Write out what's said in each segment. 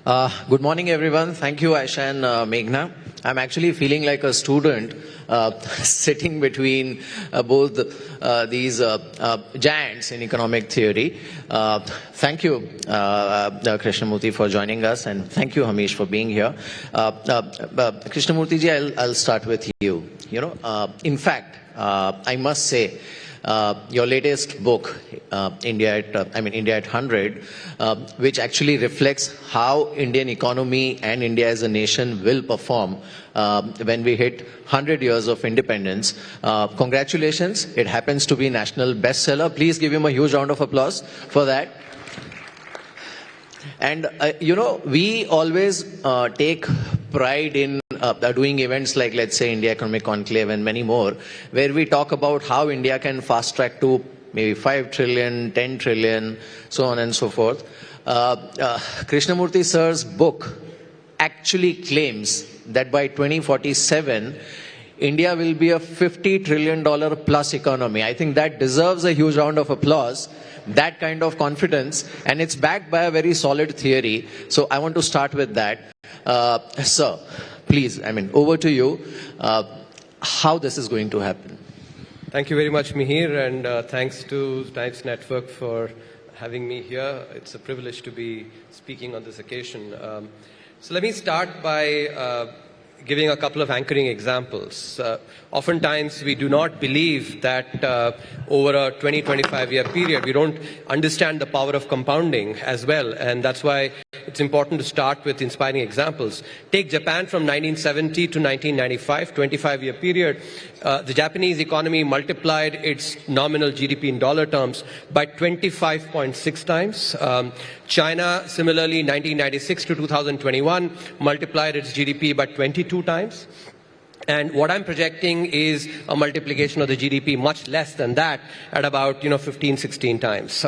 Good morning, everyone. Thank you, Aisha and Meghna. I'm actually feeling like a student sitting between both these giants in economic theory. Thank you, Krishnamurthy, for joining us, and thank you, Hamish, for being here. Krishnamurthy ji, I'll start with you. In fact, I must say, your latest book, India at 100, which actually reflects how Indian economy and India as a nation will perform when we hit 100 years of independence. Congratulations. It happens to be national bestseller. Please give him a huge round of applause for that. And, we always take pride in doing events like, let's say, India Economic Conclave and many more, where we talk about how India can fast track to maybe 5 trillion, 10 trillion, so on and so forth. Krishnamurthy sir's book actually claims that by 2047, India will be a $50 trillion plus economy. I think that deserves a huge round of applause, that kind of confidence, and it's backed by a very solid theory. So I want to start with that. Sir, please, over to you, how this is going to happen. Thank you very much, Mihir, and thanks to Times Network for having me here. It's a privilege to be speaking on this occasion. So let me start by giving a couple of anchoring examples. Oftentimes, we do not believe that over a 20-25 year period, we don't understand the power of compounding as well, and that's why it's important to start with inspiring examples. Take Japan from 1970 to 1995, 25-year period. The Japanese economy multiplied its nominal GDP in dollar terms by 25.6 times. China, similarly, 1996 to 2021, multiplied its GDP by 22 times. And what I'm projecting is a multiplication of the GDP much less than that at about 15, 16 times.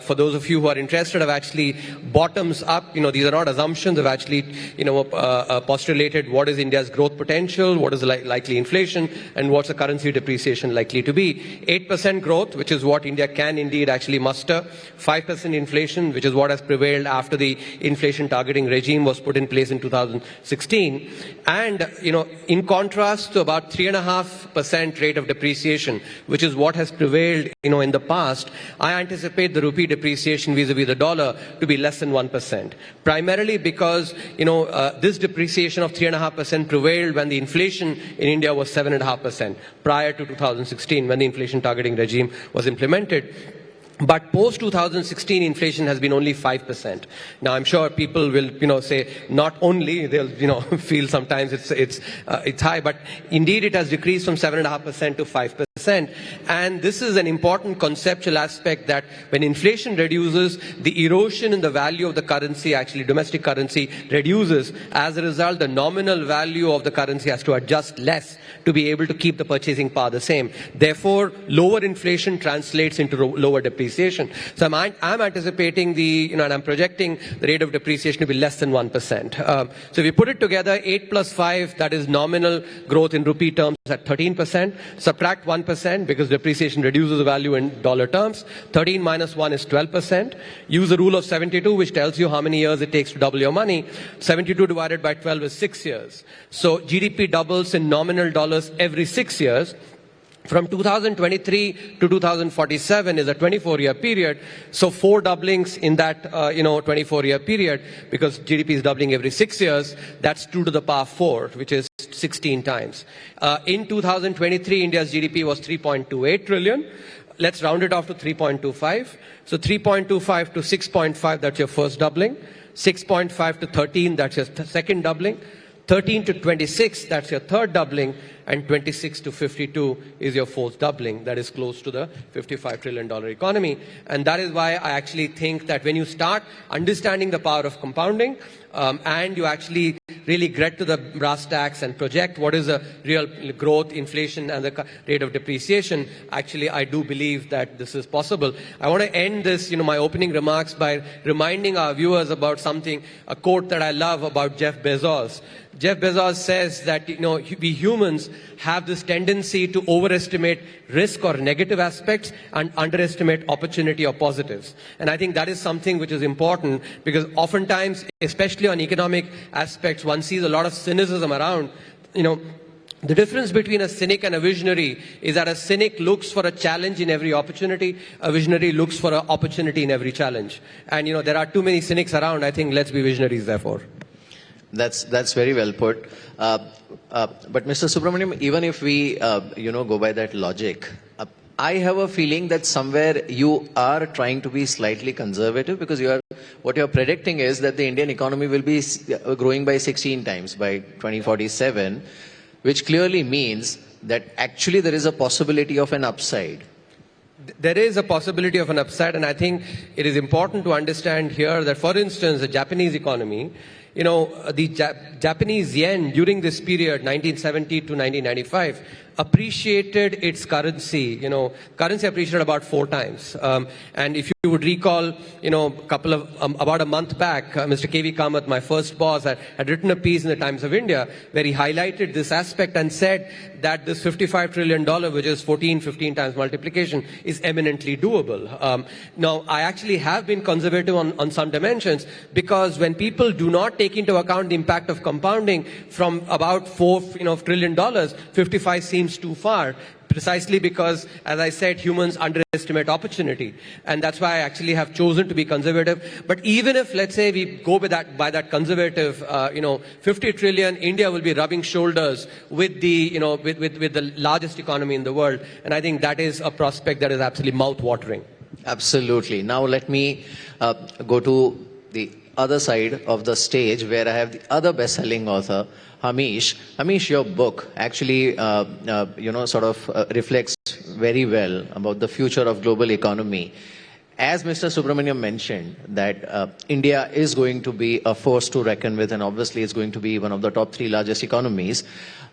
For those of you who are interested, I've actually bottoms up, these are not assumptions, I've actually, postulated what is India's growth potential, what is the likely inflation, and what's the currency depreciation likely to be. 8% growth, which is what India can indeed actually muster. 5% inflation, which is what has prevailed after the inflation targeting regime was put in place in 2016. And, in contrast to about 3.5% rate of depreciation, which is what has prevailed, in the past, I anticipate the rupee depreciation vis-a-vis the dollar to be less than 1%. Primarily because, this depreciation of 3.5% prevailed when the inflation in India was 7.5% prior to 2016 when the inflation targeting regime was implemented. But post-2016, inflation has been only 5%. Now, I'm sure people will, say not only, they'll, feel sometimes it's high, but indeed it has decreased from 7.5% to 5%. And this is an important conceptual aspect that when inflation reduces, the erosion in the value of the currency, actually domestic currency, reduces. As a result, the nominal value of the currency has to adjust less to be able to keep the purchasing power the same. Therefore, lower inflation translates into lower depreciation. So I'm anticipating and I'm projecting the rate of depreciation to be less than 1%. So if we put it together, 8 plus 5, that is nominal growth in rupee terms at 13%. Subtract 1% because depreciation reduces the value in dollar terms. 13 minus 1 is 12%. Use the rule of 72, which tells you how many years it takes to double your money. 72 divided by 12 is 6 years. So GDP doubles in nominal dollars every 6 years. From 2023 to 2047 is a 24-year period. So 4 doublings in that, 24-year period, because GDP is doubling every 6 years. That's 2 to the power 4, which is 16 times. In 2023, India's GDP was 3.28 trillion. Let's round it off to 3.25. So 3.25 to 6.5, that's your first doubling. 6.5 to 13, that's your second doubling. 13 to 26, that's your third doubling, and 26 to 52 is your fourth doubling. That is close to the $55 trillion economy. And that is why I actually think that when you start understanding the power of compounding, and you actually really get to the brass tacks and project what is the real growth, inflation, and the rate of depreciation, actually I do believe that this is possible. I want to end this, my opening remarks by reminding our viewers about a quote that I love about Jeff Bezos. Jeff Bezos says that, we humans have this tendency to overestimate risk or negative aspects and underestimate opportunity or positives. And I think that is something which is important, because oftentimes, especially on economic aspects, one sees a lot of cynicism around. The difference between a cynic and a visionary is that a cynic looks for a challenge in every opportunity. A visionary looks for an opportunity in every challenge. And, there are too many cynics around. I think let's be visionaries, therefore. That's very well put. But Mr. Subramanian, even if we, go by that logic, I have a feeling that somewhere you are trying to be slightly conservative, because what you're predicting is that the Indian economy will be growing by 16 times by 2047. Which clearly means that actually there is a possibility of an upside. There is a possibility of an upside, and I think it is important to understand here that, for instance, the Japanese economy, the Japanese yen during this period, 1970 to 1995, appreciated its currency. Currency appreciated about 4 times. And if you would recall, about a month back, Mr. K.V. Kamath, my first boss, had written a piece in the Times of India where he highlighted this aspect and said that this $55 trillion, which is 15 times multiplication, is eminently doable. Now, I actually have been conservative on some dimensions, because when people do not take into account the impact of compounding from about $4 trillion, 55 seems too far. Precisely because, as I said, humans underestimate opportunity. And that's why I actually have chosen to be conservative. But even if, let's say, we go by that conservative, 50 trillion, India will be rubbing shoulders with the, with the largest economy in the world. And I think that is a prospect that is absolutely mouth-watering. Absolutely. Now let me go to the other side of the stage, where I have the other best-selling author, Hamish. Hamish, your book actually, reflects very well about the future of global economy. As Mr. Subramanian mentioned, that India is going to be a force to reckon with, and obviously it's going to be one of the top 3 largest economies.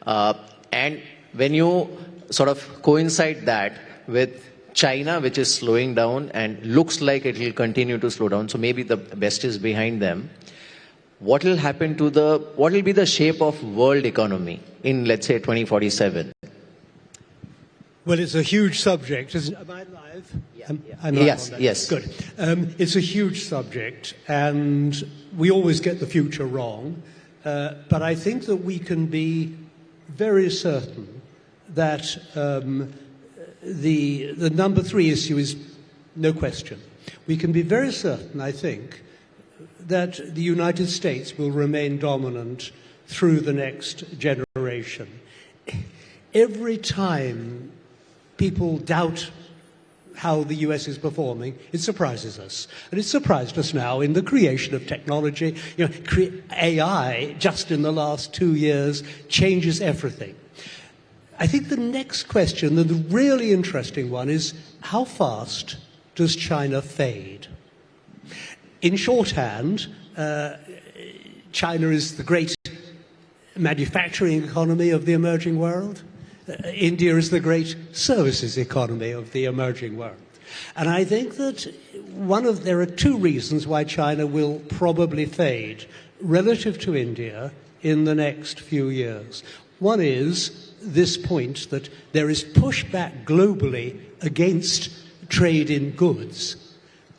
And when you sort of coincide that with China, which is slowing down and looks like it will continue to slow down, so maybe the best is behind them. What will be the shape of world economy in, let's say, 2047? Well, it's a huge subject, isn't it? Am I live? Yeah. I'm live Yes, on that. yes. Good. It's a huge subject, and we always get the future wrong. But I think that we can be very certain that the number 3 issue is no question. We can be very certain, I think, that the United States will remain dominant through the next generation. Every time people doubt how the US is performing, it surprises us. And it surprised us now in the creation of technology. AI, just in the last 2 years, changes everything. I think the next question, and the really interesting one, is how fast does China fade? In shorthand, China is the great manufacturing economy of the emerging world. India is the great services economy of the emerging world. And I think that there are 2 reasons why China will probably fade relative to India in the next few years. One is this point that there is pushback globally against trade in goods.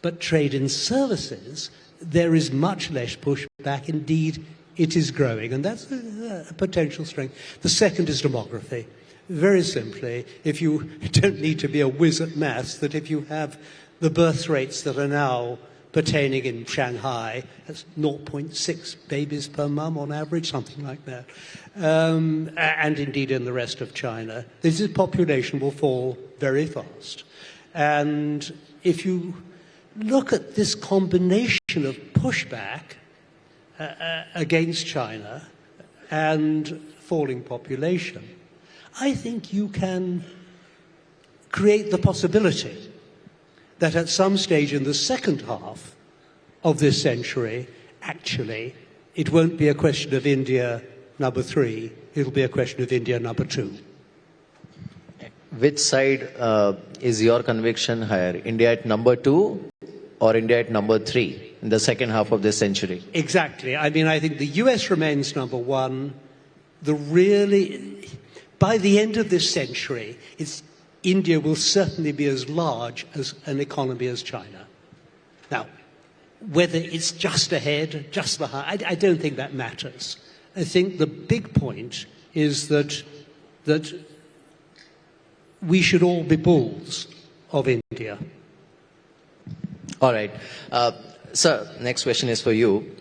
But trade in services, there is much less pushback. Indeed, it is growing, and that's a potential strength. The second is demography. Very simply, if you don't need to be a whiz at maths, that if you have the birth rates that are now pertaining in Shanghai, that's 0.6 babies per mum on average, something like that, and indeed in the rest of China, this population will fall very fast. And if you look at this combination of pushback against China and falling population, I think you can create the possibility that at some stage in the second half of this century, actually, it won't be a question of India number 3, it'll be a question of India number 2. Which side is your conviction higher? India at number 2 or India at number 3? in the second half of this century? Exactly. I mean, I think the US remains number one. By the end of this century, India will certainly be as large as an economy as China. Now, whether it's just ahead, just behind, I don't think that matters. I think the big point is that we should all be bulls of India. All right. Sir, next question is for you.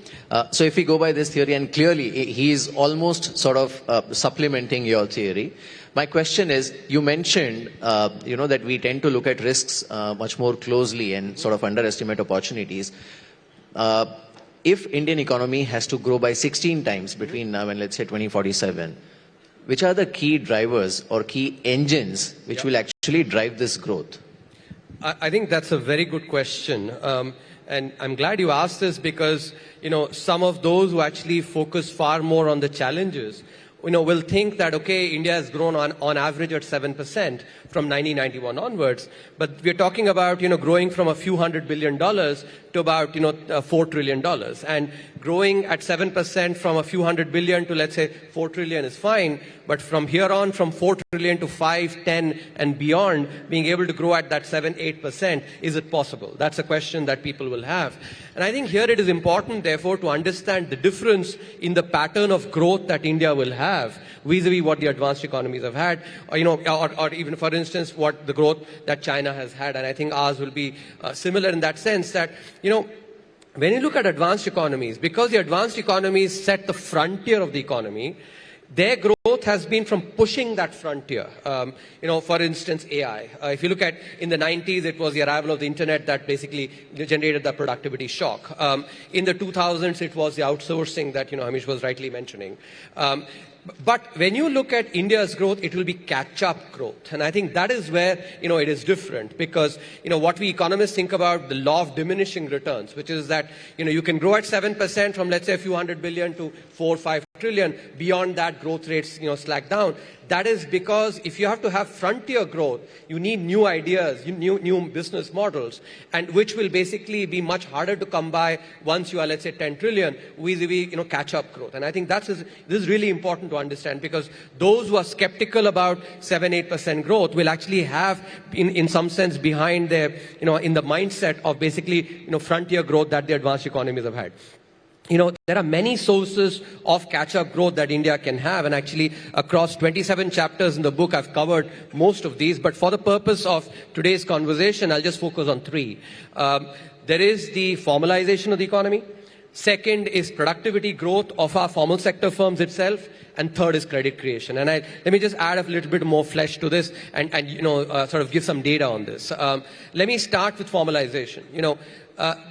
So if we go by this theory, and clearly he is almost sort of supplementing your theory. My question is, you mentioned, that we tend to look at risks much more closely and sort of underestimate opportunities. If Indian economy has to grow by 16 times between now and let's say 2047, which are the key drivers or key engines which will actually drive this growth? I think that's a very good question. And I'm glad you asked this because, some of those who actually focus far more on the challenges, will think that, okay, India has grown on average at 7% from 1991 onwards. But we're talking about, growing from a few $100 billion to about, $4 trillion. And growing at 7% from a few $100 billion to, let's say, 4 trillion is fine. But from here on, from 4 trillion to 5, 10 and beyond, being able to grow at that 7, 8%, is it possible? That's a question that people will have. And I think here it is important, therefore, to understand the difference in the pattern of growth that India will have vis-a-vis what the advanced economies have had, or even, for instance, what the growth that China has had. And I think ours will be similar in that sense that, when you look at advanced economies, because the advanced economies set the frontier of the economy, their growth has been from pushing that frontier. For instance, AI. If you look at in the 90s, it was the arrival of the internet that basically generated the productivity shock. In the 2000s, it was the outsourcing that, Hamish was rightly mentioning. But when you look at India's growth, it will be catch-up growth. And I think that is where, it is different because, what we economists think about the law of diminishing returns, which is that, you can grow at 7% from, let's say, a few $100 billion to 4, 5 trillion. Beyond that, growth rates, slack down. That is because if you have to have frontier growth, you need new ideas, new business models, and which will basically be much harder to come by once you are, let's say, 10 trillion, vis-a-vis, catch-up growth. And I think this is really important to understand because those who are skeptical about 7, 8% growth will actually have, in some sense, behind their, in the mindset of basically, frontier growth that the advanced economies have had. There are many sources of catch-up growth that India can have, and actually across 27 chapters in the book, I've covered most of these, but for the purpose of today's conversation, I'll just focus on 3. There is the formalization of the economy. Second is productivity growth of our formal sector firms itself. And third is credit creation. And let me just add a little bit more flesh to this and sort of give some data on this. Let me start with formalization.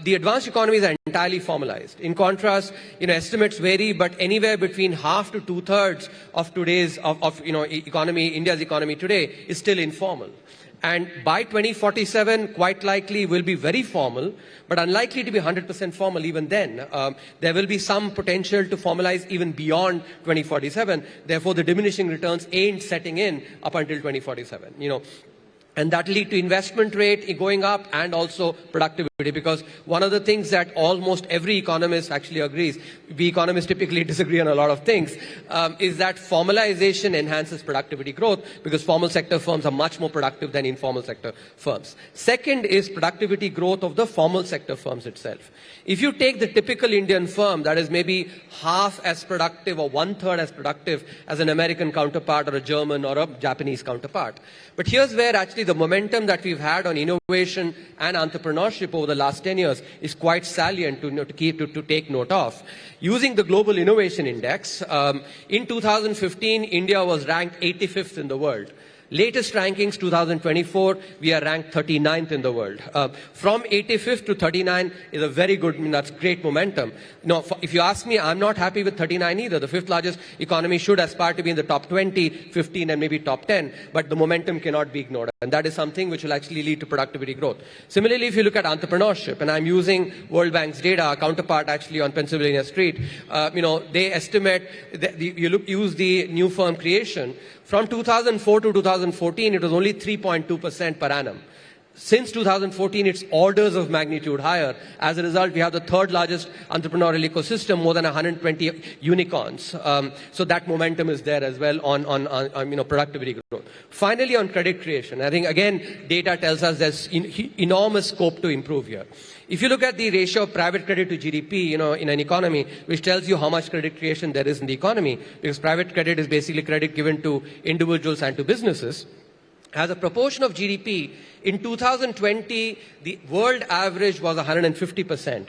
The advanced economies are entirely formalized. In contrast, estimates vary, but anywhere between half to 2/3 of today's economy, India's economy today, is still informal. And by 2047, quite likely will be very formal, but unlikely to be 100% formal even then. There will be some potential to formalize even beyond 2047. Therefore, the diminishing returns ain't setting in up until 2047. And that will lead to investment rate going up and also productivity, because one of the things that almost every economist actually agrees, we economists typically disagree on a lot of things, is that formalization enhances productivity growth because formal sector firms are much more productive than informal sector firms. Second is productivity growth of the formal sector firms itself. If you take the typical Indian firm that is maybe half as productive or 1/3 as productive as an American counterpart or a German or a Japanese counterpart. But here's where actually the momentum that we've had on innovation and entrepreneurship over the last 10 years is quite salient to take note of. Using the Global Innovation Index, in 2015, India was ranked 85th in the world. Latest rankings, 2024, we are ranked 39th in the world. From 85th to 39 is a very good, that's great momentum. If you ask me, I'm not happy with 39 either. The 5th largest economy should aspire to be in the top 20, 15, and maybe top 10, but the momentum cannot be ignored. And that is something which will actually lead to productivity growth. Similarly, if you look at entrepreneurship, and I'm using World Bank's data, our counterpart actually on Pennsylvania Street, they estimate that use the new firm creation. From 2004 to 2014, it was only 3.2% per annum. Since 2014, it's orders of magnitude higher. As a result, we have the third largest entrepreneurial ecosystem, more than 120 unicorns. So that momentum is there as well on productivity growth. Finally, on credit creation, I think again, data tells us there's enormous scope to improve here. If you look at the ratio of private credit to GDP, in an economy, which tells you how much credit creation there is in the economy, because private credit is basically credit given to individuals and to businesses. As a proportion of GDP, in 2020, the world average was 150%.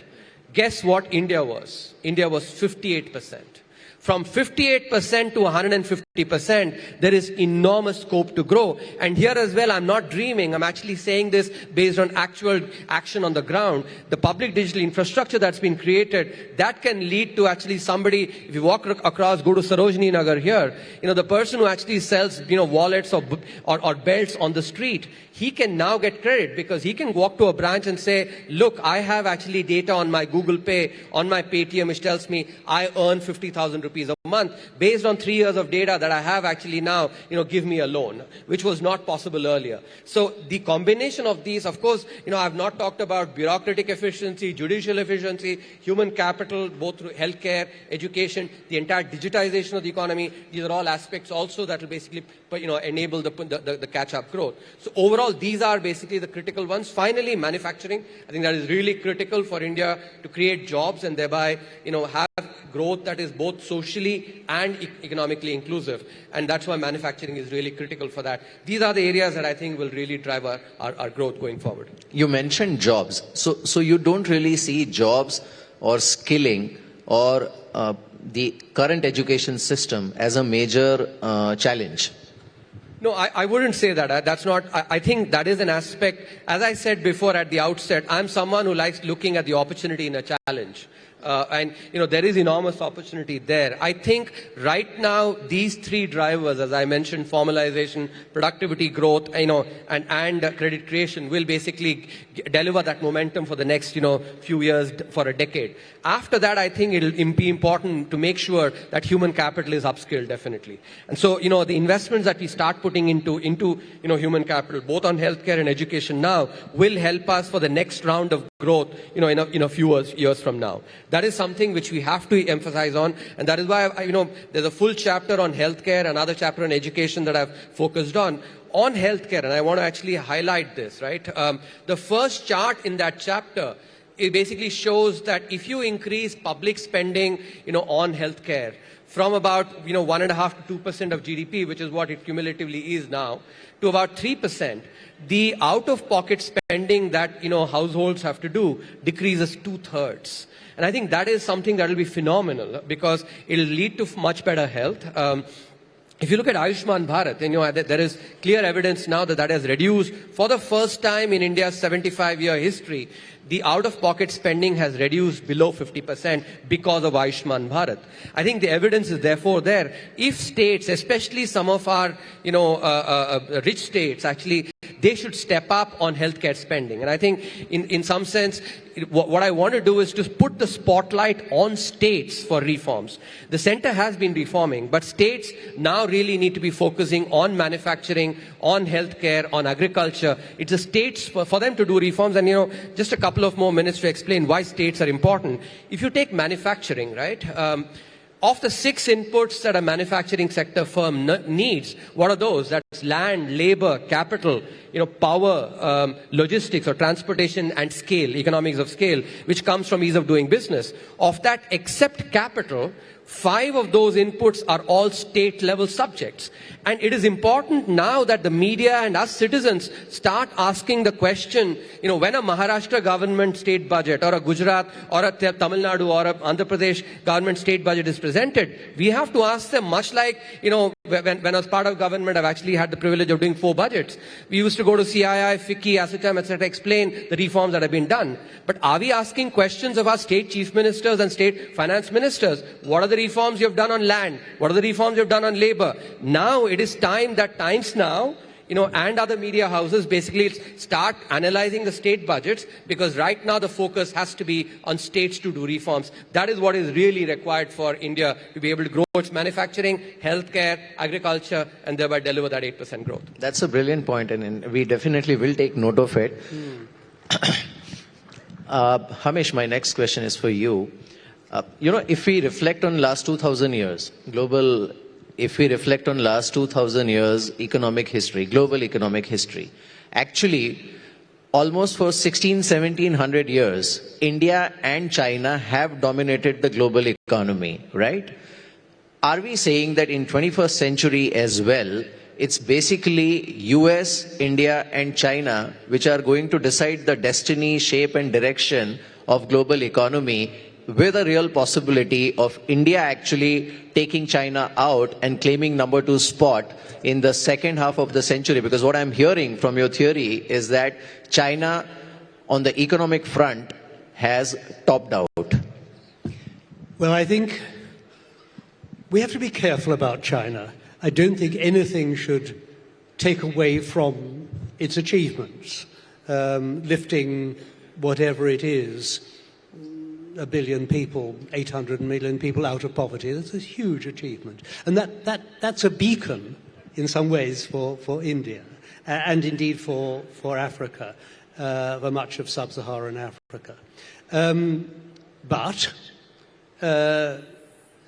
Guess what India was? India was 58%. From 58% to 150%, there is enormous scope to grow. And here as well, I'm not dreaming. I'm actually saying this based on actual action on the ground. The public digital infrastructure that's been created, that can lead to actually somebody, if you walk across, go to Sarojini Nagar here, the person who actually sells, wallets or belts on the street, he can now get credit because he can walk to a branch and say, look, I have actually data on my Google Pay, on my Paytm, which tells me I earn 50,000 rupees a month. Based on 3 years of data that I have actually now, give me a loan, which was not possible earlier. So the combination of these, of course, I've not talked about bureaucratic efficiency, judicial efficiency, human capital, both through healthcare, education, the entire digitization of the economy. These are all aspects also that will basically, enable the catch-up growth. So overall, these are basically the critical ones. Finally, manufacturing. I think that is really critical for India to create jobs and thereby, have growth that is both socially and economically inclusive. And that's why manufacturing is really critical for that. These are the areas that I think will really drive our growth going forward. You mentioned jobs. So you don't really see jobs or skilling or the current education system as a major challenge? No, I wouldn't say that. That's not, I think that is an aspect. As I said before at the outset, I'm someone who likes looking at the opportunity in a challenge. And there is enormous opportunity there. I think right now these three drivers, as I mentioned, formalization, productivity growth, and credit creation will basically deliver that momentum for the next, few years, for a decade. After that, I think it'll be important to make sure that human capital is upskilled, definitely. And so, the investments that we start putting into human capital, both on healthcare and education now, will help us for the next round of growth, in a few years from now. That is something which we have to emphasize on, and that is why, there's a full chapter on healthcare, another chapter on education that I've focused on. On healthcare, and I want to actually highlight this, right? The first chart in that chapter, it basically shows that if you increase public spending, on healthcare from about, 1.5% to 2% of GDP, which is what it cumulatively is now, to about 3%, the out-of-pocket spending that, households have to do decreases 2/3. And I think that is something that will be phenomenal because it will lead to much better health. If you look at Ayushman Bharat, there is clear evidence now that has reduced, for the first time in India's 75-year history, the out-of-pocket spending has reduced below 50% because of Ayushman Bharat. I think the evidence is therefore there. If states, especially some of our, rich states, actually, they should step up on healthcare spending. And I think in some sense, what I want to do is to put the spotlight on states for reforms. The center has been reforming, but states now really need to be focusing on manufacturing, on healthcare, on agriculture. It's the states for them to do reforms. And, just a couple of more minutes to explain why states are important. If you take manufacturing, right? Of the 6 inputs that a manufacturing sector firm needs, what are those? That's land, labor, capital, power, logistics or transportation, and scale, economics of scale, which comes from ease of doing business. Of that, except capital, 5 of those inputs are all state-level subjects. And it is important now that the media and us citizens start asking the question, when a Maharashtra government state budget or a Gujarat or a Tamil Nadu or a Andhra Pradesh government state budget is presented, we have to ask them, much like, when I was part of government, I've actually had the privilege of doing 4 budgets. We used to go to CII, FICCI, ASSOCHAM, etc., explain the reforms that have been done. But are we asking questions of our state chief ministers and state finance ministers? What are the reforms you have done on land? What are the reforms you have done on labor? Now it is time that Times Now and other media houses basically start analyzing the state budgets, because right now the focus has to be on states to do reforms. That is what is really required for India to be able to grow its manufacturing, healthcare, agriculture, and thereby deliver that 8% growth. That's a brilliant point, and we definitely will take note of it. Hamish, my next question is for you. If we reflect on last 2,000 years, if we reflect on last 2,000 years economic history, global economic history, actually, almost for 1700 years, India and China have dominated the global economy, right? Are we saying that in 21st century as well, it's basically US, India and China which are going to decide the destiny, shape and direction of global economy, with a real possibility of India actually taking China out and claiming number 2 spot in the second half of the century? Because what I'm hearing from your theory is that China on the economic front has topped out. Well, I think we have to be careful about China. I don't think anything should take away from its achievements, lifting whatever it is, 1 billion people, 800 million people out of poverty. That's a huge achievement. And that's a beacon in some ways for India and indeed for Africa, for much of sub-Saharan Africa. But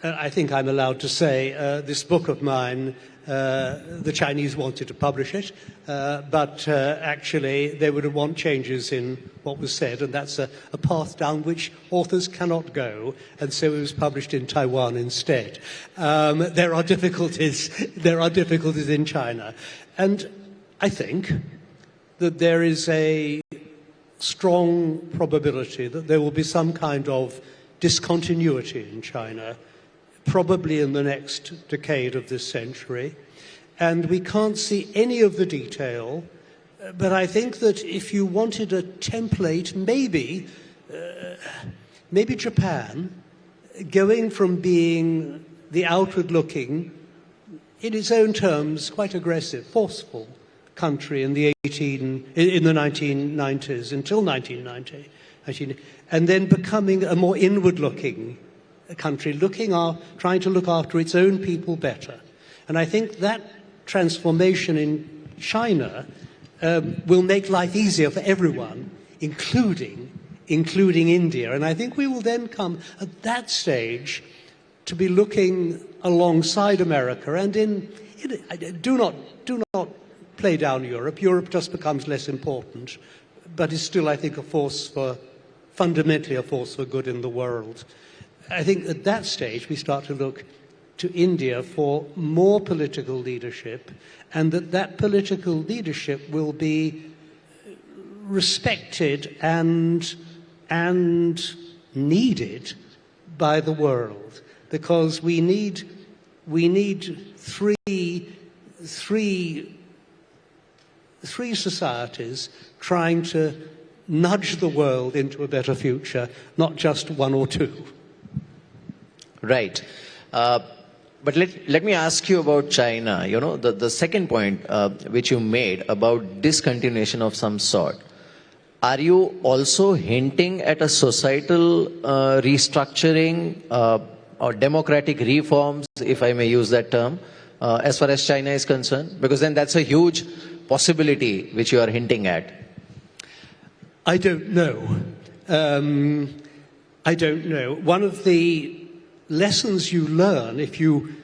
I think I'm allowed to say this book of mine, the Chinese wanted to publish it, but actually they would want changes in what was said, and that's a path down which authors cannot go, and so it was published in Taiwan instead. There are difficulties in China, and I think that there is a strong probability that there will be some kind of discontinuity in China, probably in the next decade of this century. And we can't see any of the detail, but I think that if you wanted a template, maybe Japan, going from being the outward-looking, in its own terms, quite aggressive, forceful country in the 1990s until 1990, and then becoming a more inward-looking country, trying to look after its own people better. And I think that transformation in China will make life easier for everyone, including India. And I think we will then come at that stage to be looking alongside America and do not play down Europe. Europe just becomes less important, but is still, I think, fundamentally a force for good in the world. I think at that stage we start to look to India for more political leadership, and that political leadership will be respected and needed by the world, because we need three societies trying to nudge the world into a better future, not just one or two. Right. But let me ask you about China. The second point which you made about discontinuation of some sort. Are you also hinting at a societal restructuring or democratic reforms, if I may use that term, as far as China is concerned? Because then that's a huge possibility which you are hinting at. I don't know. I don't know. One of the lessons you learn if you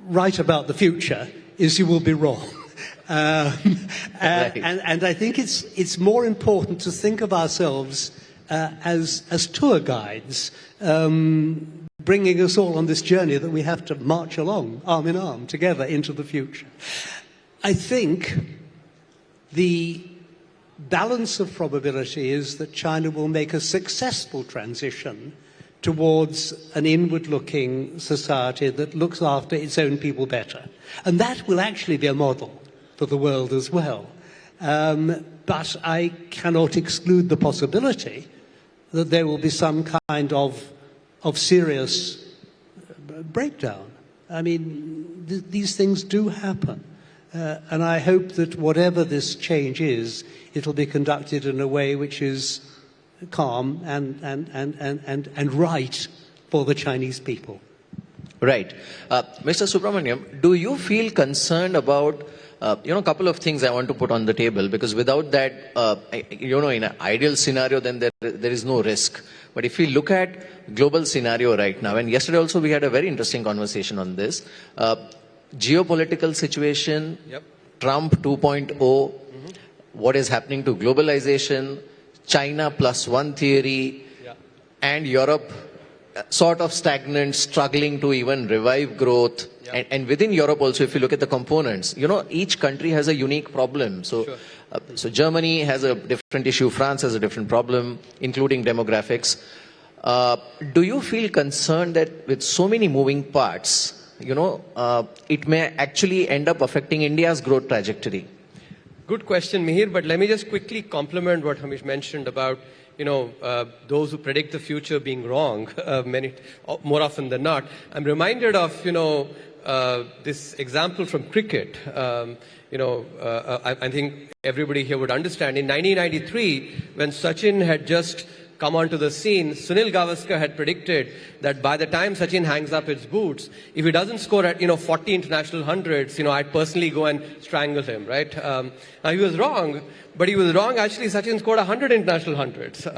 write about the future is you will be wrong. Right. And I think it's more important to think of ourselves as tour guides, bringing us all on this journey that we have to march along, arm in arm, together into the future. I think the balance of probability is that China will make a successful transition towards an inward-looking society that looks after its own people better. And that will actually be a model for the world as well. But I cannot exclude the possibility that there will be some kind of serious breakdown. I mean, these things do happen. And I hope that whatever this change is, it'll be conducted in a way which is calm and right for the Chinese people. Right. Mr. Subramanian, do you feel concerned about, a couple of things I want to put on the table, because without that, in an ideal scenario, then there is no risk. But if we look at global scenario right now, and yesterday also we had a very interesting conversation on this, geopolitical situation, Trump 2.0, what is happening to globalization, China +1 theory, and Europe sort of stagnant, struggling to even revive growth. And within Europe also, if you look at the components, each country has a unique problem. So, so Germany has a different issue, France has a different problem, including demographics. Do you feel concerned that with so many moving parts, it may actually end up affecting India's growth trajectory? Good question, Mihir, but let me just quickly compliment what Hamish mentioned about those who predict the future being wrong more often than not. I'm reminded of, this example from cricket. I think everybody here would understand. In 1993, when Sachin had just come onto the scene, Sunil Gavaskar had predicted that by the time Sachin hangs up his boots, if he doesn't score at 40 international hundreds, I'd personally go and strangle him, right? Now he was wrong, but he was wrong. Actually, Sachin scored 100 international hundreds. We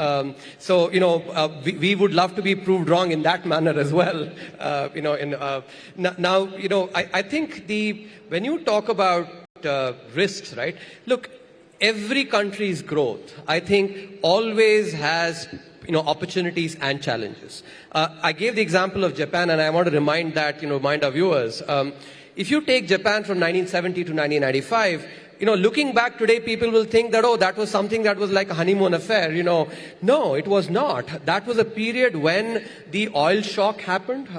would love to be proved wrong in that manner as well. I think when you talk about risks, right? Look, every country's growth, I think, always has opportunities and challenges. I gave the example of Japan, and I want to remind our viewers. If you take Japan from 1970 to 1995, looking back today, people will think that, that was something that was like a honeymoon affair. No, it was not. That was a period when the oil shock happened.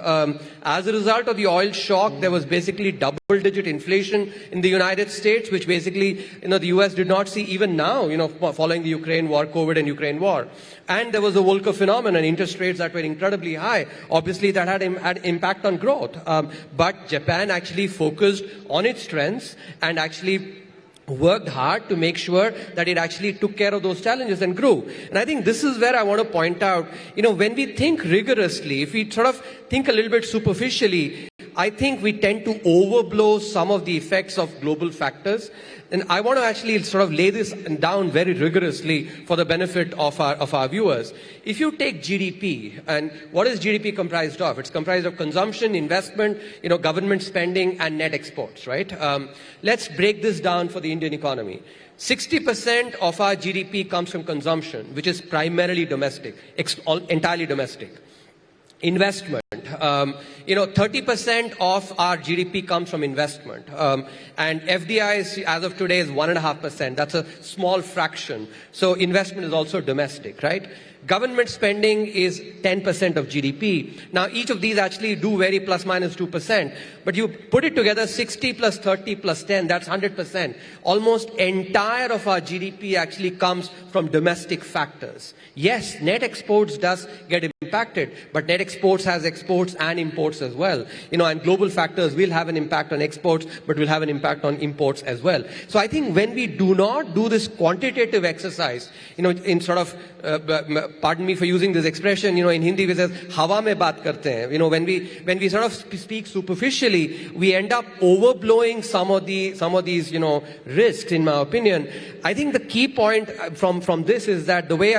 As a result of the oil shock, there was basically double-digit inflation in the United States, which basically, the US did not see even now, following the Ukraine war, COVID and Ukraine war. And there was a Volcker phenomenon, interest rates that were incredibly high. Obviously, that had impact on growth. But Japan actually focused on its strengths and actually worked hard to make sure that it actually took care of those challenges and grew. And I think this is where I want to point out, when we think rigorously, if we sort of think a little bit superficially, I think we tend to overblow some of the effects of global factors. And I want to actually sort of lay this down very rigorously for the benefit of our viewers. If you take GDP, and what is GDP comprised of? It's comprised of consumption, investment, government spending, and net exports, right? Let's break this down for the Indian economy. 60% of our GDP comes from consumption, which is primarily domestic, entirely domestic. Investment. 30% of our GDP comes from investment. And FDI as of today is 1.5%. That's a small fraction. So investment is also domestic, right? Government spending is 10% of GDP. Now, each of these actually do vary plus minus 2%. But you put it together, 60 plus 30 plus 10, that's 100%. Almost entire of our GDP actually comes from domestic factors. Yes, net exports does get impacted, but net exports has exports and imports as well. And global factors will have an impact on exports, but will have an impact on imports as well. So I think when we do not do this quantitative exercise, in sort of, pardon me for using this expression, in Hindi we say, hawa mein baat karte hain. When we sort of speak superficially, we end up overblowing some of these, risks, in my opinion. I think the key point from this is that the way,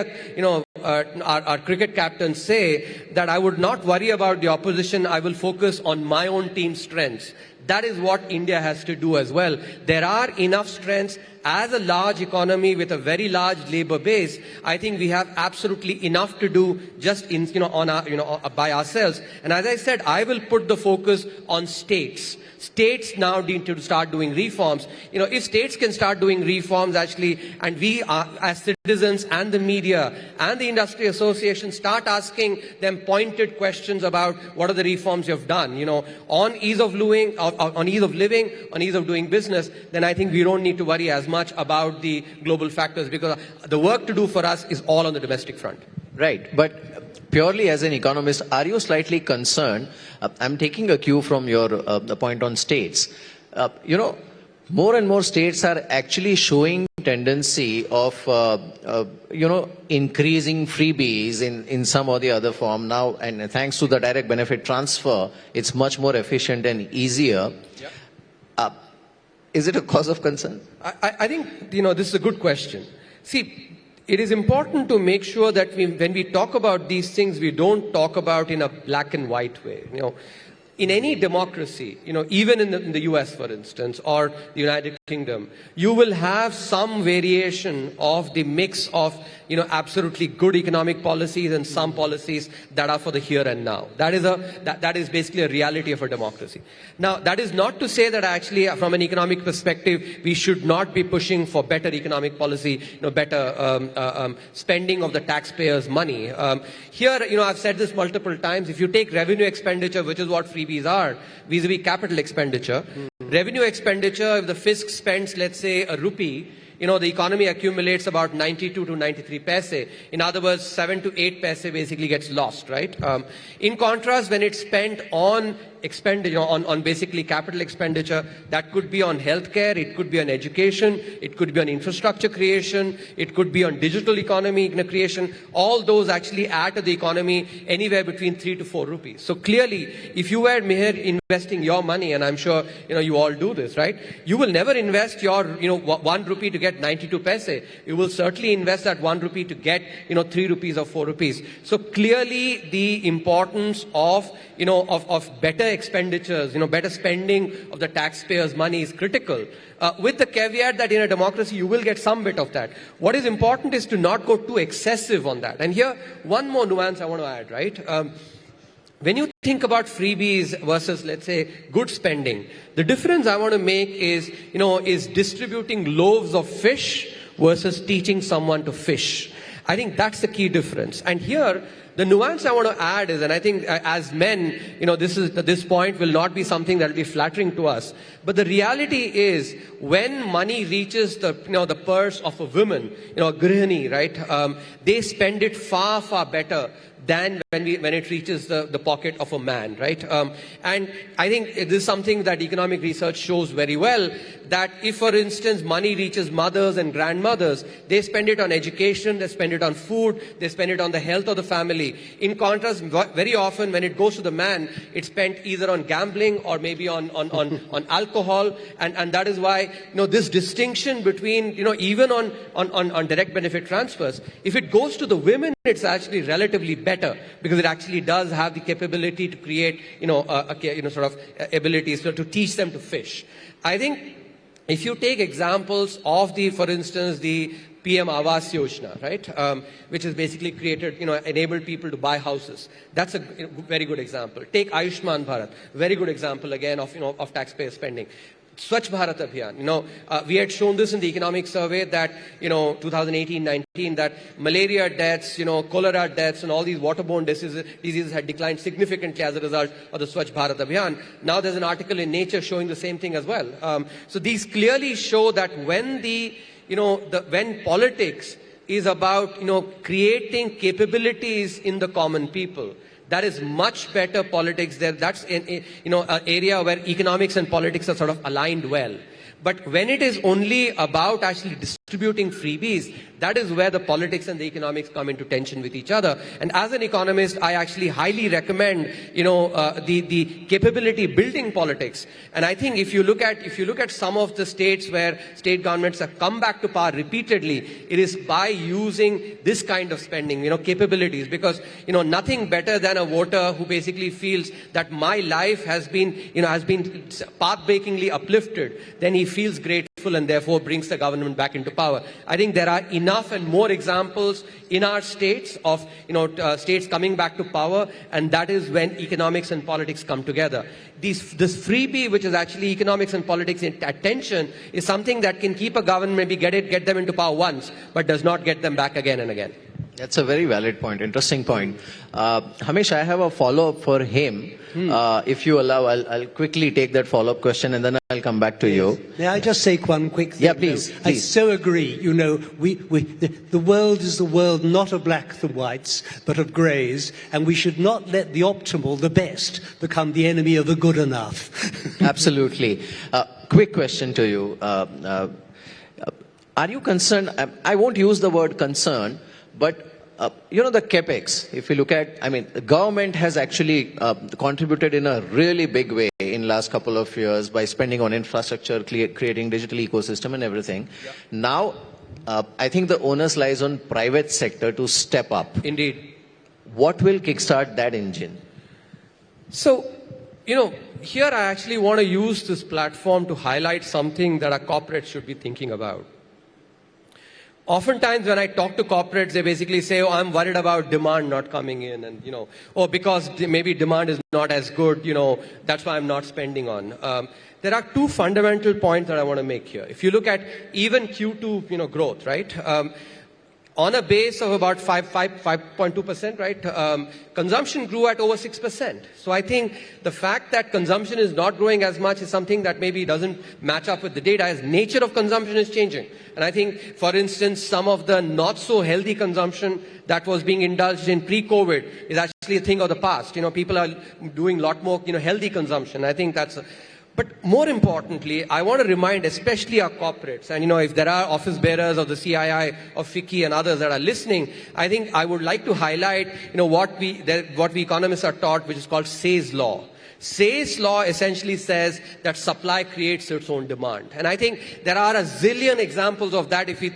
our cricket captains say that I would not worry about the opposition, I will focus on my own team's strengths. That is what India has to do as well. There are enough strengths. As a large economy with a very large labor base, I think we have absolutely enough to do just by ourselves. And as I said, I will put the focus on states. States now need to start doing reforms. If states can start doing reforms actually, and we are, as citizens and the media and the industry association start asking them pointed questions about what are the reforms you've done, on ease of living, on ease of doing business, then I think we don't need to worry as much about the global factors, because the work to do for us is all on the domestic front. Right, but purely as an economist, are you slightly concerned? I'm taking a cue from your the point on states. more and more states are actually showing tendency of increasing freebies in some or the other form now, and thanks to the direct benefit transfer, it's much more efficient and easier. Is it a cause of concern? I think, this is a good question. See, it is important to make sure that when we talk about these things, we don't talk about in a black and white way. In any democracy, even in the US, for instance, or the United Kingdom, you will have some variation of the mix of, absolutely good economic policies and some policies that are for the here and now. That is basically a reality of a democracy. Now, that is not to say that actually, from an economic perspective, we should not be pushing for better economic policy, better spending of the taxpayers' money. Here, I've said this multiple times. If you take revenue expenditure, which is what freebies are, vis-a-vis capital expenditure, revenue expenditure, if the fisc spends, let's say, a rupee, the economy accumulates about 92 to 93 paise. In other words, 7 to 8 paise basically gets lost, right? In contrast, when it's spent on expenditure, on basically capital expenditure, that could be on healthcare, it could be on education, it could be on infrastructure creation, it could be on digital economy creation. All those actually add to the economy anywhere between 3 to 4 rupees. So clearly, if you were mere investing your money, and I'm sure you all do this, right? You will never invest your 1 rupee to get 92 paise. You will certainly invest that 1 rupee to get 3 rupees or 4 rupees. So clearly, the importance of better expenditures, better spending of the taxpayers' money is critical. With the caveat that in a democracy you will get some bit of that. What is important is to not go too excessive on that. And here, one more nuance I want to add, right? When you think about freebies versus, let's say, good spending, the difference I want to make is, is distributing loaves of fish versus teaching someone to fish. I think that's the key difference. And here, the nuance I want to add is, and I think as men, this point will not be something that will be flattering to us. But the reality is, when money reaches the purse of a woman, a grihani, right? They spend it far, far better than when it reaches the pocket of a man, right? And I think this is something that economic research shows very well, that if, for instance, money reaches mothers and grandmothers, they spend it on education, they spend it on food, they spend it on the health of the family. In contrast, very often when it goes to the man, it's spent either on gambling or maybe on alcohol, and that is why, this distinction between, even on direct benefit transfers, if it goes to the women, it's actually relatively better, because it actually does have the capability to create, abilities to teach them to fish. I think if you take examples of for instance, the PM Awas Yojana, right, which is basically created, enabled people to buy houses. That's a very good example. Take Ayushman Bharat, very good example again of taxpayer spending. Swachh Bharat Abhiyan, we had shown this in the economic survey that, 2018-19, that malaria deaths, cholera deaths and all these waterborne diseases had declined significantly as a result of the Swachh Bharat Abhiyan. Now there's an article in Nature showing the same thing as well. So these clearly show that when when politics is about, creating capabilities in the common people, that is much better politics there. That's an area where economics and politics are sort of aligned well. But when it is only about actually distributing freebies, that is where the politics and the economics come into tension with each other. And as an economist, I actually highly recommend, the capability building politics. And I think if you look at some of the states where state governments have come back to power repeatedly, it is by using this kind of spending, capabilities. Because, nothing better than a voter who basically feels that my life has been path-breakingly uplifted. Then he feels grateful and therefore brings the government back into power. I think there are enough and more examples in our states of states coming back to power, and that is when economics and politics come together. This freebie, which is actually economics and politics at tension, is something that can keep a government, maybe get them into power once, but does not get them back again and again. That's a very valid point, interesting point. Hamish, I have a follow-up for him. If you allow, I'll quickly take that follow-up question and then I'll come back to you. May I just say one quick thing? Yeah, please. I so agree. You know, the world is the world not of blacks and whites, but of greys, and we should not let the optimal, the best, become the enemy of the good enough. Absolutely. Quick question to you. Are you concerned? I won't use the word concern, but you know, the capex, if you look at, I mean, the government has actually contributed in a really big way in last couple of years by spending on infrastructure, creating digital ecosystem and everything. Yeah. Now, I think the onus lies on private sector to step up. Indeed. What will kickstart that engine? So, you know, here I actually want to use this platform to highlight something that our corporates should be thinking about. Oftentimes when I talk to corporates, they basically say, oh, I'm worried about demand not coming in, and, you know, or because maybe demand is not as good, you know, that's why I'm not spending on. There are two fundamental points that I want to make here. If you look at even Q2, you know, growth, right? On a base of about 5.2%, right? Consumption grew at over 6%. So I think the fact that consumption is not growing as much is something that maybe doesn't match up with the data, as nature of consumption is changing. And I think, for instance, some of the not so healthy consumption that was being indulged in pre-COVID is actually a thing of the past. You know, people are doing a lot more, you know, healthy consumption. I think that's but more importantly, I want to remind especially our corporates, and you know, if there are office bearers of the CII, of FICCI and others that are listening, I think I would like to highlight, you know, what we economists are taught, which is called Say's law. Say's law essentially says that supply creates its own demand. And I think there are a zillion examples of that if we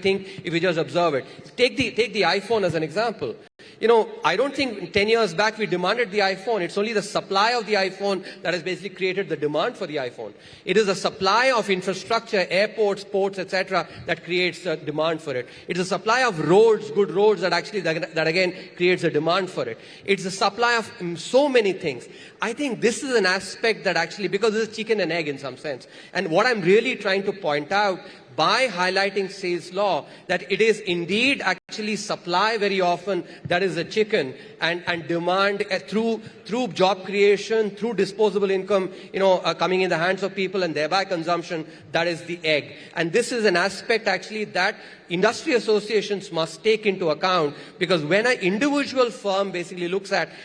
just observe it. Take the iPhone as an example. You know, I don't think 10 years back we demanded the iPhone. It's only the supply of the iPhone that has basically created the demand for the iPhone. It is a supply of infrastructure, airports, ports, etc., that creates the demand for it. It's a supply of roads, good roads, that actually, that again creates a demand for it. It's a supply of so many things. I think this is an aspect that actually, because this is chicken and egg in some sense. And what I'm really trying to point out by highlighting Say's law, that it is indeed actually supply very often that is the chicken, and demand through job creation, through disposable income, you know, coming in the hands of people, and thereby consumption, that is the egg. And this is an aspect actually that industry associations must take into account, because when an individual firm basically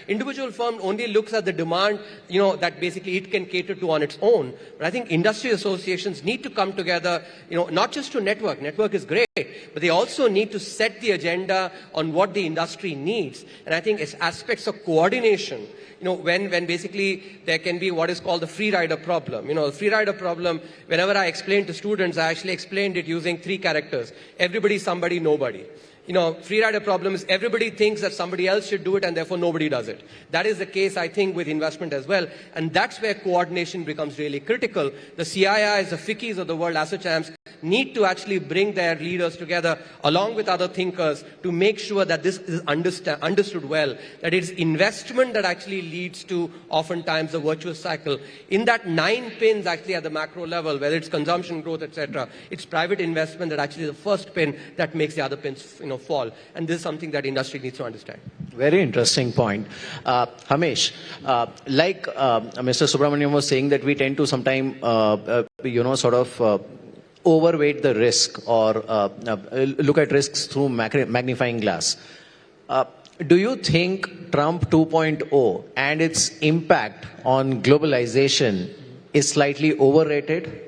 individual firm only looks at the demand, you know, that basically it can cater to on its own. But I think industry associations need to come together, you know, not just to network is great, but they also need to set the agenda on what the industry needs. And I think it's aspects of coordination. You know, when basically there can be what is called the free rider problem. You know, the free rider problem, whenever I explain to students, I actually explained it using 3 characters. Everybody, somebody, nobody. You know, free rider problem is everybody thinks that somebody else should do it and therefore nobody does it. That is the case, I think, with investment as well. And that's where coordination becomes really critical. The CIIs, the FICCIs of the world, ASSOCHAMs, need to actually bring their leaders together along with other thinkers to make sure that this is understood well, that it's investment that actually leads to oftentimes the virtuous cycle. In that 9 pins actually at the macro level, whether it's consumption, growth, etc., it's private investment that actually is the first pin that makes the other pins, you know, fall. And this is something that industry needs to understand. Very interesting point. Hamish, like Mr. Subramanian was saying, that we tend to sometimes, you know, sort of overweight the risk, or look at risks through magnifying glass. Do you think Trump 2.0 and its impact on globalization is slightly overrated?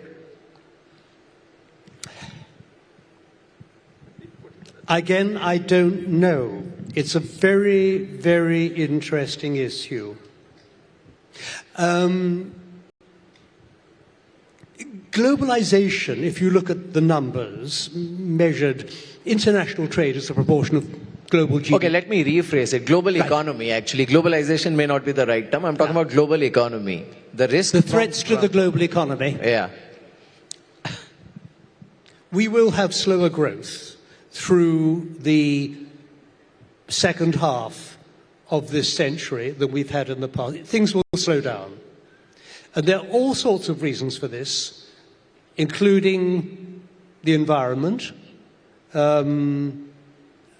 Again, I don't know. It's a very, very interesting issue. Globalization, if you look at the numbers, measured international trade as a proportion of global GDP. Okay, let me rephrase it. Global economy, actually. Globalization may not be the right term. I'm talking about global economy. The risk. The threats to the global economy. Yeah. We will have slower growth through the second half of this century than we've had in the past. Things will slow down. And there are all sorts of reasons for this, including the environment,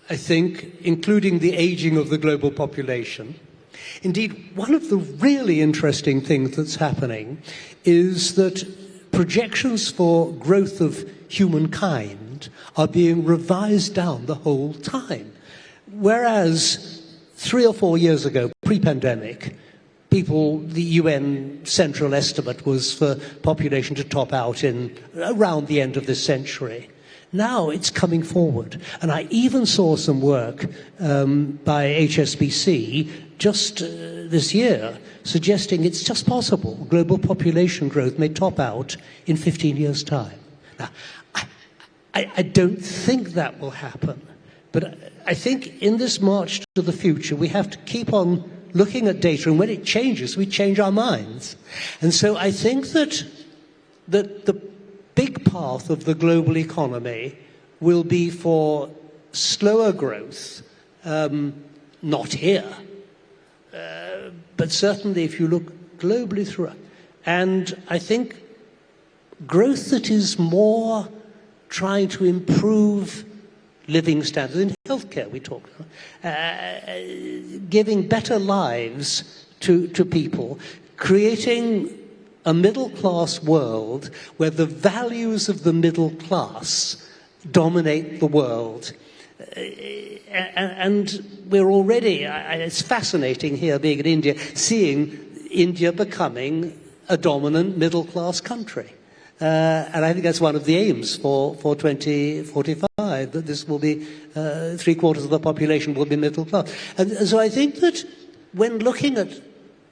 I think, including the aging of the global population. Indeed, one of the really interesting things that's happening is that projections for growth of humankind are being revised down the whole time. Whereas 3 or 4 years ago, pre-pandemic, the UN central estimate was for population to top out in around the end of this century. Now it's coming forward. And I even saw some work by HSBC just this year suggesting it's just possible global population growth may top out in 15 years' time. Now, I don't think that will happen. But I think in this march to the future, we have to keep on looking at data, and when it changes, we change our minds. And so I think that the big path of the global economy will be for slower growth, not here, but certainly if you look globally through. And I think growth that is more trying to improve living standards. In healthcare, we talk giving better lives to people, creating a middle-class world where the values of the middle class dominate the world. And we're already, it's fascinating here, being in India, seeing India becoming a dominant middle-class country. And I think that's one of the aims for 2045, that this will be 3/4 of the population will be middle class. And so I think that when looking at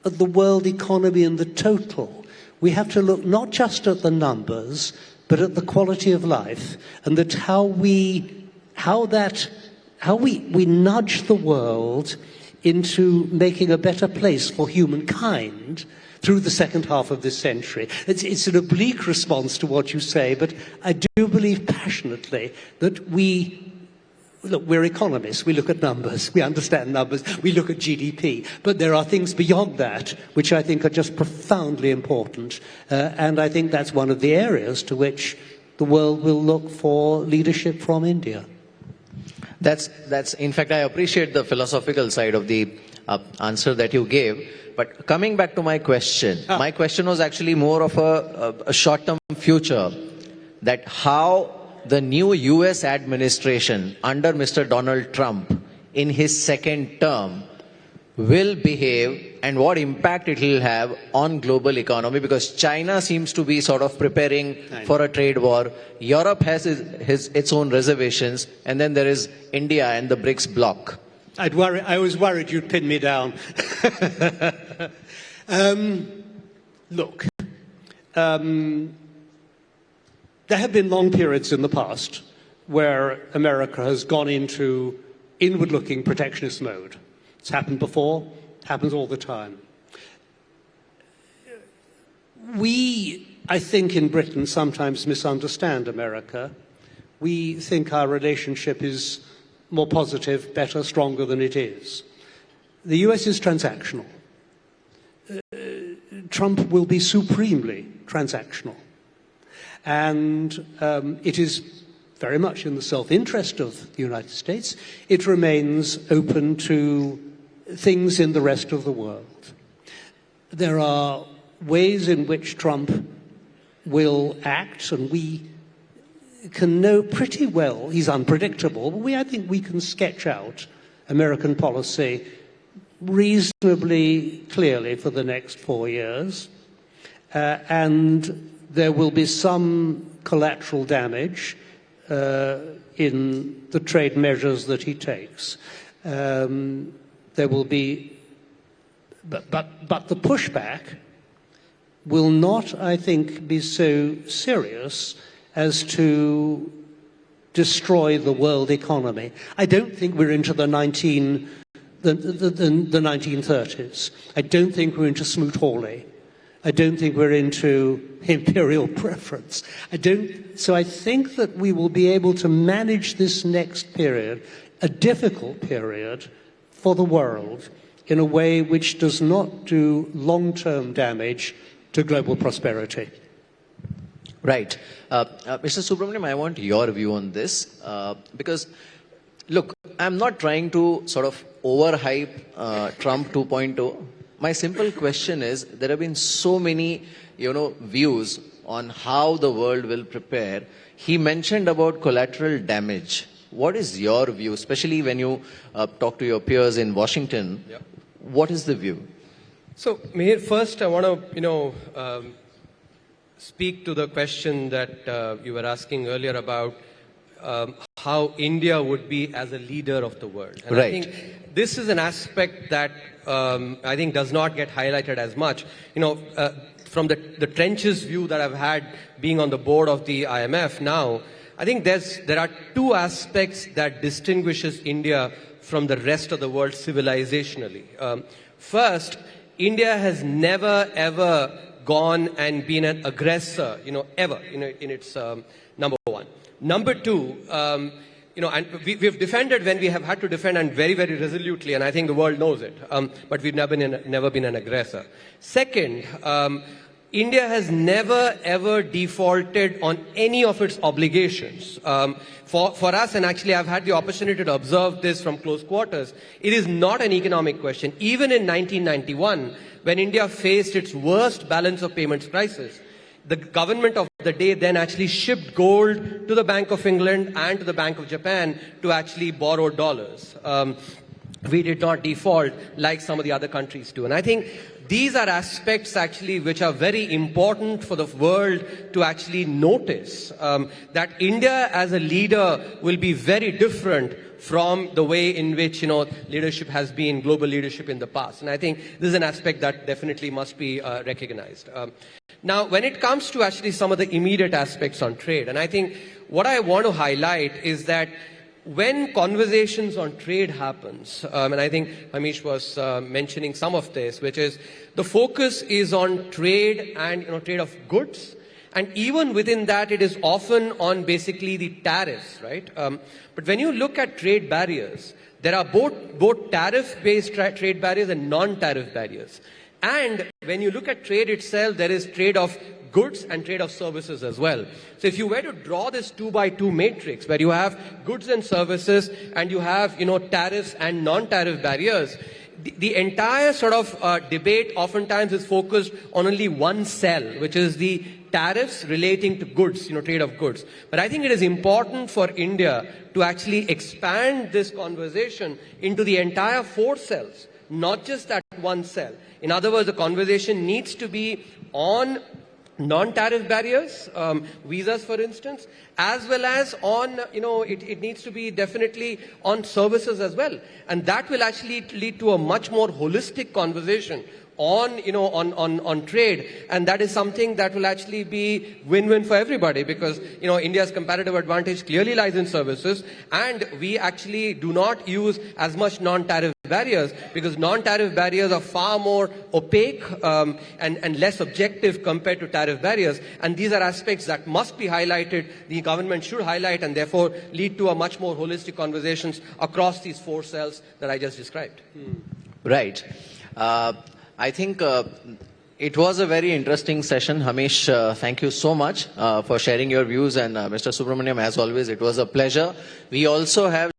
the world economy in the total, we have to look not just at the numbers, but at the quality of life, and that how we nudge the world into making a better place for humankind through the second half of this century. It's an oblique response to what you say, but I do believe passionately that we're economists. We look at numbers. We understand numbers. We look at GDP. But there are things beyond that which I think are just profoundly important. And I think that's one of the areas to which the world will look for leadership from India. That's in fact, I appreciate the philosophical side of the answer that you gave. But coming back to my question, my question was actually more of a short-term future, that how the new US administration under Mr. Donald Trump in his second term will behave and what impact it will have on global economy, because China seems to be sort of preparing for a trade war. Europe has its own reservations, and then there is India and the BRICS bloc. I was worried you'd pin me down. Look, there have been long periods in the past where America has gone into inward-looking protectionist mode. It's happened before, happens all the time. We, I think, in Britain sometimes misunderstand America. We think our relationship is more positive, better, stronger than it is. The US is transactional. Trump will be supremely transactional. And it is very much in the self-interest of the United States. It remains open to things in the rest of the world. There are ways in which Trump will act, and we can know pretty well, he's unpredictable, but I think we can sketch out American policy reasonably clearly for the next 4 years. And there will be some collateral damage in the trade measures that he takes. There will be, but the pushback will not, I think, be so serious as to destroy the world economy. I don't think we're into the 1930s. I don't think we're into Smoot-Hawley. I don't think we're into imperial preference. So I think that we will be able to manage this next period, a difficult period for the world, in a way which does not do long-term damage to global prosperity. Right. Mr. Subramanian, I want your view on this, because Look, I'm not trying to sort of overhype Trump 2.0. My simple question is, there have been so many, views on how the world will prepare. He mentioned about collateral damage. What is your view, especially when you talk to your peers in Washington? Yeah. What is the view? So, Mihir, first I want to, speak to the question that you were asking earlier about how India would be as a leader of the world. And Right. I think this is an aspect that I think does not get highlighted as much. From the trenches view that I've had being on the board of the IMF now, I think there are two aspects that distinguishes India from the rest of the world civilizationally. First, India has never ever gone and been an aggressor, ever, in its number one. Number two, and we've defended when we have had to defend, and very, very resolutely, and I think the world knows it. But we've never been an aggressor. Second, India has never ever defaulted on any of its obligations. For us, and actually I've had the opportunity to observe this from close quarters, it is not an economic question. Even in 1991, when India faced its worst balance of payments crisis, the government of the day then actually shipped gold to the Bank of England and to the Bank of Japan to actually borrow dollars. We did not default like some of the other countries do. And I think these are aspects actually which are very important for the world to actually notice, that India as a leader will be very different from the way in which, leadership has been, global leadership in the past. And I think this is an aspect that definitely must be recognized. Now, when it comes to actually some of the immediate aspects on trade, and I think what I want to highlight is that when conversations on trade happens, and I think Hamish was mentioning some of this, which is the focus is on trade and trade of goods, and even within that it is often on basically the tariffs, right? But when you look at trade barriers, there are both tariff-based trade barriers and non-tariff barriers. And when you look at trade itself, there is trade of goods and trade of services as well. So if you were to draw this 2x2 matrix where you have goods and services and you have, tariffs and non-tariff barriers, the entire sort of debate oftentimes is focused on only one cell, which is the tariffs relating to goods, trade of goods. But I think it is important for India to actually expand this conversation into the entire four cells, not just that one cell. In other words, the conversation needs to be on non-tariff barriers, visas for instance, as well as on, it needs to be definitely on services as well. And that will actually lead to a much more holistic conversation on trade, and that is something that will actually be win-win for everybody, because India's competitive advantage clearly lies in services, and we actually do not use as much non-tariff barriers, because non-tariff barriers are far more opaque and less objective compared to tariff barriers, and these are aspects that must be highlighted, the government should highlight, and therefore lead to a much more holistic conversations across these four cells that I just described. Right. I think it was a very interesting session. Hamish, thank you so much for sharing your views, and Mr. Subramanian, as always, it was a pleasure. We also have